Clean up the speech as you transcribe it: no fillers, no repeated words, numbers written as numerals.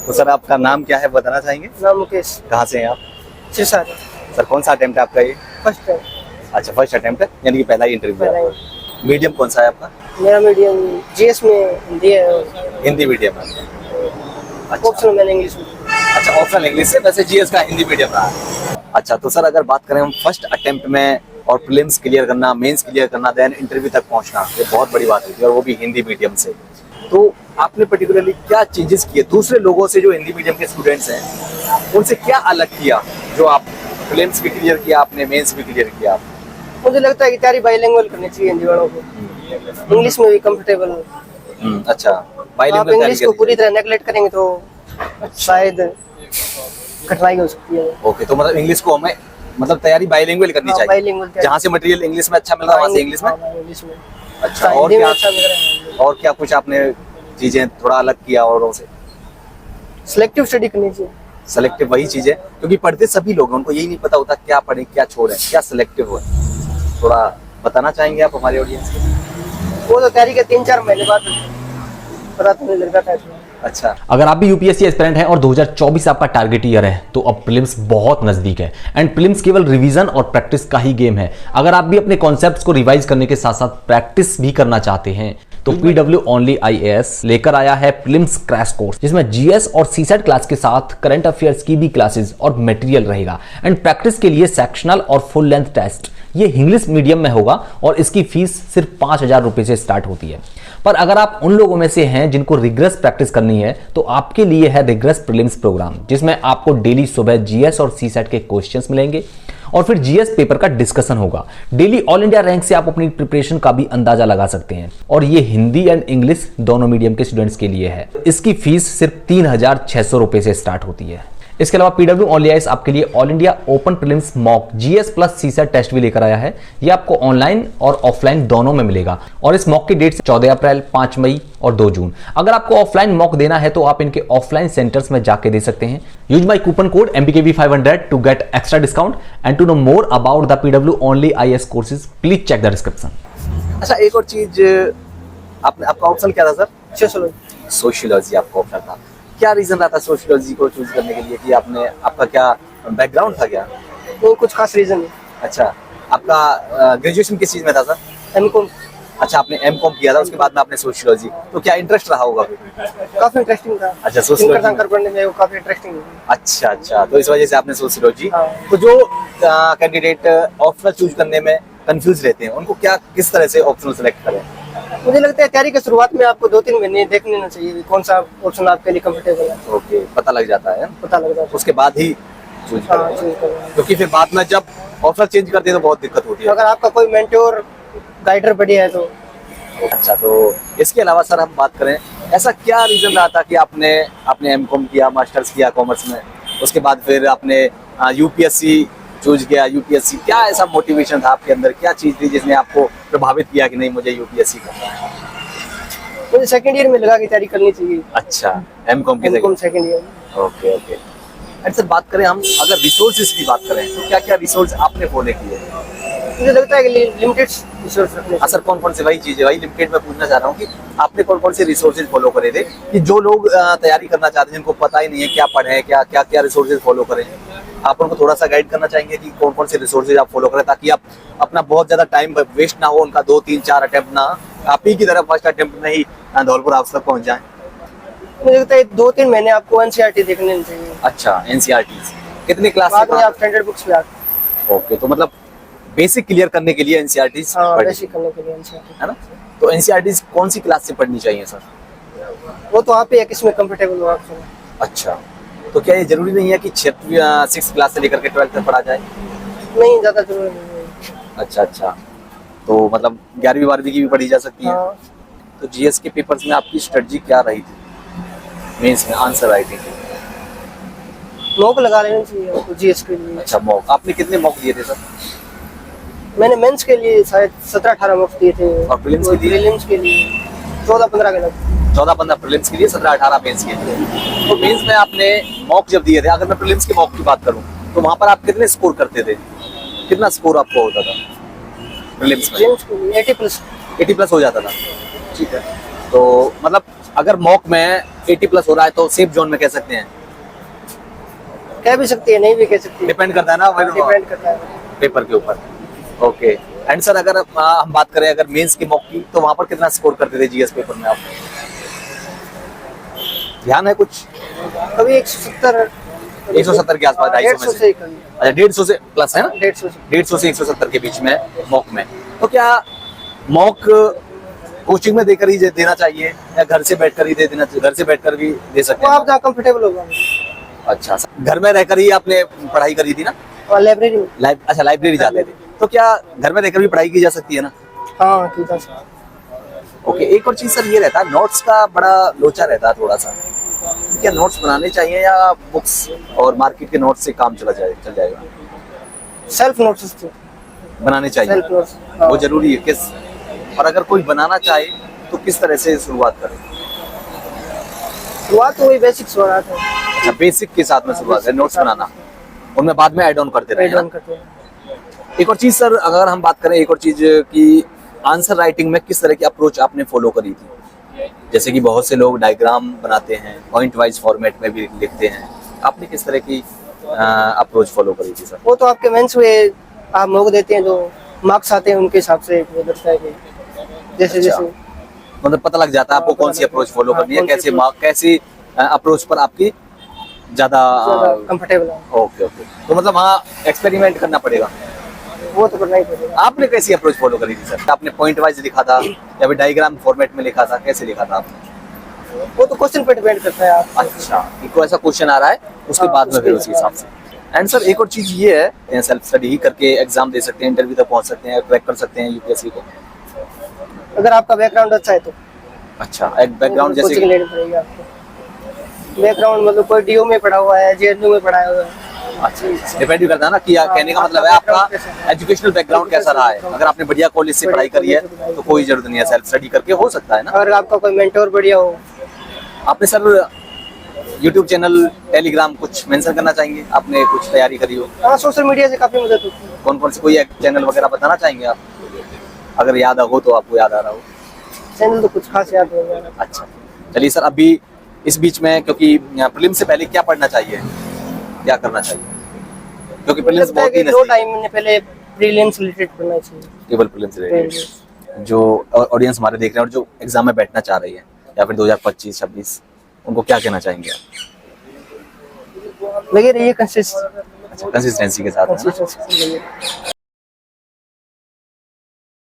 तो सर आपका नाम क्या है बताना चाहेंगे? नाम मुकेश। कहाँ से हैं आप? सर सर कौन सा अटेम्प्ट है आपका ये? First time. अच्छा फर्स्ट अटेम्प्ट है, यानी कि पहला ही इंटरव्यू है आपका। मीडियम कौन सा है आपका? मेरा मीडियम जीएस में हिंदी है। हिंदी मीडियम है। अच्छा ऑप्शनल मैंने इंग्लिश में। अच्छा, ऑप्शनल इंग्लिश से, वैसे जीएस का हिंदी मीडियम रहा है। अच्छा तो सर अगर बात करें हम फर्स्ट अटेम्प्ट में और प्रीलिम्स क्लियर करना, मेंस क्लियर करना, देन इंटरव्यू तक पहुंचना, ये बहुत बड़ी बात होती है और वो भी हिंदी मीडियम से। तो आपने पर्टिकुलरली क्या चेंजेस किए दूसरे लोगों से जो हिंदी मीडियम के स्टूडेंट्स हैं, उनसे क्या अलग किया जो आप प्रीलिम्स भी क्लियर किया आपने, मेंस भी क्लियर किया आपने? मुझे लगता है कि तैयारी बाइलिंगुअल करनी चाहिए हिंदी वालों को, इंग्लिश में भी कंफर्टेबल। अच्छा, आप बाइलिंगुअल इंग्लिश को पूरी तरह नेगलेक्ट करेंगे तो शायद कठिनाई हो सकती है। ओके, तो मतलब इंग्लिश को हमें मतलब तैयारी बाइलिंगुअल करनी चाहिए, बाइलिंगुअल जहाँ से मटेरियल इंग्लिश में अच्छा मिल रहा है वहाँ से इंग्लिश में। इंग्लिश में अच्छा, और क्या कुछ आपने चीजें थोड़ा अलग किया औरों से? सिलेक्टिव स्टडी करनी चाहिए। सेलेक्टिव वही चीज है, क्योंकि पढ़ते सभी लोग हैं, उनको यही नहीं पता होता क्या पढ़ें क्या छोड़ें, क्या सिलेक्टिव हो। थोड़ा बताना चाहेंगे आप हमारे ऑडियंस को? वो तो तैयारी के 3-4 महीने बाद पता तो नहीं लगता था। अच्छा, अगर आप भी यूपीएससी एस्पिरेंट हैं और 2024 आपका टारगेट ईयर है तो अब प्रीलिम्स बहुत नजदीक है एंड प्रीलिम्स केवल रिवीजन और प्रैक्टिस का ही गेम है। अगर आप भी अपने कॉन्सेप्ट्स को रिवाइज करने के साथ साथ प्रैक्टिस भी करना चाहते हैं तो PW Only IAS लेकर आया है प्रीलिम्स क्रैश कोर्स, जिसमें जीएस और सीसेट क्लास के साथ करंट अफेयर्स की भी क्लासेस और मटेरियल रहेगा एंड प्रैक्टिस के लिए सेक्शनल और फुल लेंथ टेस्ट ये इंग्लिश मीडियम में होगा और इसकी फीस सिर्फ 5,000 रुपए से स्टार्ट होती है। पर अगर आप उन लोगों में से हैं जिनको रिग्रेस प्रैक्टिस करनी है तो आपके लिए है रिग्रेस प्रीलिम्स प्रोग्राम, जिसमें आपको डेली सुबह जीएस और सीसेट के क्वेश्चंस मिलेंगे और फिर जीएस पेपर का डिस्कशन होगा। डेली ऑल इंडिया रैंक से आप अपनी प्रिपरेशन का भी अंदाजा लगा सकते हैं और ये हिंदी एंड इंग्लिश दोनों मीडियम के स्टूडेंट्स के लिए है। इसकी फीस सिर्फ 3,600 रुपए से स्टार्ट होती है। इसके अलावा PW Only IAS आपके लिए all India open prelims mock GS plus CSAT test भी लेकर आया है। ये आपको ऑनलाइन और ऑफलाइन दोनों में मिलेगा और इस मॉक की डेट 14 अप्रैल, 5 मई और 2 जून। अगर आपको ऑफलाइन मॉक देना है तो आप इनके ऑफलाइन सेंटर्स में जाके दे सकते हैं। Use my coupon code MBKB500 to get extra discount and to know more about the PW Only IAS courses please check the description. अच्छा एक और चीज, आपका ऑप्शन क्या था सर? सोशियोलॉजी। सोशियोलॉजी आपका ऑप्शन था, क्या रीजन रहा था सोशियोलॉजी को चूज करने के लिए? कि आपने, आपका क्या बैकग्राउंड था क्या? नहीं, कुछ खास रीजन नहीं। अच्छा, आपका ग्रेजुएशन किस चीज में था सर? एमकॉम। अच्छा, आपने एमकॉम किया था, उसके बाद में आपने सोशियोलॉजी, तो क्या इंटरेस्ट रहा होगा? काफी इंटरेस्टिंग था। अच्छा, सोशियोलॉजी पढ़ने में वो काफी इंटरेस्टिंग था। अच्छा, तो इस वजह से आपने सोशियोलॉजी। हाँ। तो जो कैंडिडेट ऑप्शनल चूज करने में कंफ्यूज रहते हैं उनको क्या, किस तरह से ऑप्शनल सेलेक्ट करें? मुझे लगता है तैयारी की शुरुआत में आपको 2-3 महीने देख लेना चाहिए कौन सा ऑप्शन आपके लिए कंफर्टेबल है। ओके, पता लग जाता है, पता लग जाता है, उसके बाद ही चूज करें, चूज करना। क्योंकि फिर बाद में जब ऑप्शन चेंज करते हैं तो बहुत दिक्कत होती है। अगर आपका कोई मेंटोर गाइडर बढ़िया है तो। अच्छा, तो इसके अलावा सर हम बात करें, ऐसा क्या रीजन रहा था कि आपने एमकॉम किया, मास्टर्स किया कॉमर्स में, उसके बाद फिर आपने यूपीएससी चूज किया? यूपीएससी, क्या ऐसा मोटिवेशन था आपके अंदर, क्या चीज थी जिसने आपको प्रभावित किया कि नहीं मुझे यूपीएससी करना है? मुझे सेकंड ईयर में लगा कि तैयारी करनी चाहिए। अच्छा, एमकॉम के second year. Okay. And sir बात करें हम अगर रिसोर्सेज की बात करें तो क्या क्या रिसोर्स आपने फॉलो किए? मुझे लगता है कि लिमिटेड रिसोर्स रखने। सर कौन से, वही चीज है, वही लिमिटेड में पूछना चाह रहा हूँ कि आपने कौन से रिसोर्सेज फॉलो करे थे कि जो लोग तैयारी करना चाहते हैं जिनको पता ही नहीं है क्या पढ़े, क्या रिसोर्सेज फॉलो करें, आप उनको थोड़ा सा गाइड करना चाहेंगे कि कौन से रिसोर्सेज आप फॉलो करें ताकि आप अपना बहुत ज्यादा टाइम वेस्ट ना हो, उनका 2, 3, 4 अटेम्प्ट ना, आप ही की तरफ फर्स्ट अटेम्प्ट में ही धौलपुर हाउस तक पहुंच जाए? मुझे लगता है 2-3 महीने आपको एनसीईआरटी देखने चाहिए। अच्छा, एनसीईआरटी कितने क्लास बाद में आप स्टैंडर्ड बुक्स पे आते। ओके, तो मतलब बेसिक क्लियर करने के लिए एनसीईआरटी बेसिक करने के लिए एनसीईआरटी है ना? तो एनसीईआरटी कौन सी क्लास से पढ़नी चाहिए सर? वो तो आप ही किसमें कंफर्टेबल हो आप। अच्छा, तो क्या ये जरूरी नहीं है कि 6th क्लास से लेकर के 12th तक पढ़ा जाए? नहीं, ज्यादा जरूरी नहीं है। अच्छा, तो मतलब 11वीं 12वीं की भी पढ़ी जा सकती है। हाँ। तो जीएस के पेपर्स में आपकी स्ट्रेटजी क्या रही थी मेंस में आंसर राइटिंग? मॉक लगा लेना चाहिए आपको जीएस के लिए। अच्छा, मॉक आपने कितने मॉक दिए थे सर? मैंने मेंस के लिए शायद 17-18 मॉक दिए थे और प्रीलिम्स के लिए 14-15 के लगभग। 14-15 प्रीलिम्स के लिए, 17-18 मेंस के लिए। तो मेंस में आपने मॉक जब दिए थे, अगर मैं प्रीलिम्स के मॉक की बात करूं तो वहां पर आप कितने स्कोर करते थे? कितना स्कोर आपको होता था प्रीलिम्स में? 80+ 80+ हो जाता था। ठीक है, तो मतलब अगर मॉक में 80 प्लस हो रहा है तो सेफ जोन में कह सकते हैं, कह भी सकती है, नहीं भी कह सकती है, डिपेंड करता है ना डिपेंड करता है। पेपर के ऊपर। ओके एंड सर अगर हम बात करें अगर मेंस की मॉक की तो वहां पर कितना स्कोर करते थे जीएस पेपर में आप, ध्यान है कुछ? कभी 170 170 के आसपास, 250 में से। कभी अच्छा 150 से प्लस है ना, 150 से। 150 से 170 के बीच में मॉक में। तो क्या मॉक कोचिंग में देकर ही देना चाहिए या घर से बैठकर ही दे देना, घर से बैठकर भी दे सकते वो हैं? आप जहाँ कंफर्टेबल होगा। अच्छा घर में रहकर ही आपने पढ़ाई करी थी ना? और लाइब्रेरी में। अच्छा लाइब्रेरी जाते थे, तो क्या घर में रहकर भी पढ़ाई की जा सकती है ना? हाँ की जा सकती है। ओके एक और चीज सर ये रहता है, नोट्स का बड़ा लोचा रहता है थोड़ा सा, क्या नोट्स बनाने चाहिए या बुक्स और मार्केट के नोट्स से काम चल जाएगा? सेल्फ नोट्स बनाने चाहिए, सेल्फ नोट्स वो जरूरी है किस, और अगर कोई बनाना चाहे तो किस तरह से शुरुआत करें? शुरुआत तो वही बेसिक शुरुआत है, अच्छा बेसिक के साथ में शुरुआत है नोट्स बनाना, उनमें बाद में ऐड ऑन करते राइट रहें डाउन ना? करते हैं। एक और चीज सर अगर हम बात करें, एक और चीज की आंसर राइटिंग में किस तरह की अप्रोच आपने फॉलो करी थी? जैसे कि बहुत से लोग डायग्राम बनाते हैं, पॉइंट वाइज फॉर्मेट में भी लिखते हैं, आपने किस तरह की अप्रोच फॉलो करी थी सर? वो तो आपके मेंस हुए, आप लोग देते हैं जो मार्क्स आते हैं उनके हिसाब से वो दर्शा है कि जैसे अच्छा। जैसे मतलब पता लग जाता है आपको कौन सी अप्रोच फॉलो करनी है, कैसे कैसी अप्रोच पर आपकी ज्यादा कंफर्टेबल है, ओके ओके, तो मतलब हाँ एक्सपेरिमेंट करना पड़ेगा। वो तो करना ही पड़ेगा। आपने कैसी अप्रोच फॉलो करी थी सर? आपने पॉइंट वाइज लिखा था या फिर डायग्राम फॉर्मेट में लिखा था, कैसे लिखा था आपने? वो तो क्वेश्चन पे डिपेंड करता है आप। अच्छा इनको ऐसा क्वेश्चन आ रहा है उसके हाँ, बाद में उसके फिर उसी हिसाब से। एंड सर एक और चीज ये है, सेल्फ स्टडी ही करके एग्जाम दे सकते हैं, इंटरव्यू तक पहुंच सकते हैं, क्रैक कर सकते हैं यूपीएससी को? अगर आपका बैकग्राउंड अच्छा है तो अच्छा एक बैकग्राउंड जैसे कोचिंग लेनी पड़ेगी आपको। बैकग्राउंड मतलब कोई डीओ में पढ़ा हुआ है, जेएनयू में पढ़ा हुआ है, अच्छा डिपेंड करता है ना कि कहने का मतलब है आपका एजुकेशनल बैकग्राउंड कैसा रहा है। अगर आपने बढ़िया कॉलेज से पढ़ाई करी है तो कोई जरूरत नहीं है, सेल्फ स्टडी करके हो सकता है ना। अगर आपका कोई मेंटोर बढ़िया हो। आपने सर यूट्यूब चैनल, टेलीग्राम कुछ मेंशन करना चाहेंगे, आपने कुछ तैयारी करी हो? हाँ सोशल मीडिया से काफी मदद होती है। कौन कौन से कोई एक चैनल वगैरह बताना चाहेंगे आप, अगर याद हो तो, आपको याद आ रहा हो? चैनल तो कुछ खास याद नहीं है। अच्छा चलिए सर, अभी इस बीच में क्योंकि प्रीलिम्स से पहले क्या पढ़ना चाहिए, क्या करना चाहिए, क्योंकि प्रीलिम्स लगता है बहुत ही कि 2 टाइम में पहले प्रीलिम्स रिलेटेड पढ़ना चाहिए। केवल प्रीलिम्स रिलेटेड, जो ऑडियंस हमारे देख रहे हैं और जो एग्जाम में बैठना चाह रही है या फिर 2025-26, उनको क्या कहना चाहेंगे आप? लगे रहिए कंसिस्टेंसी अच्छा कंसिस्टेंसी के साथ है ना?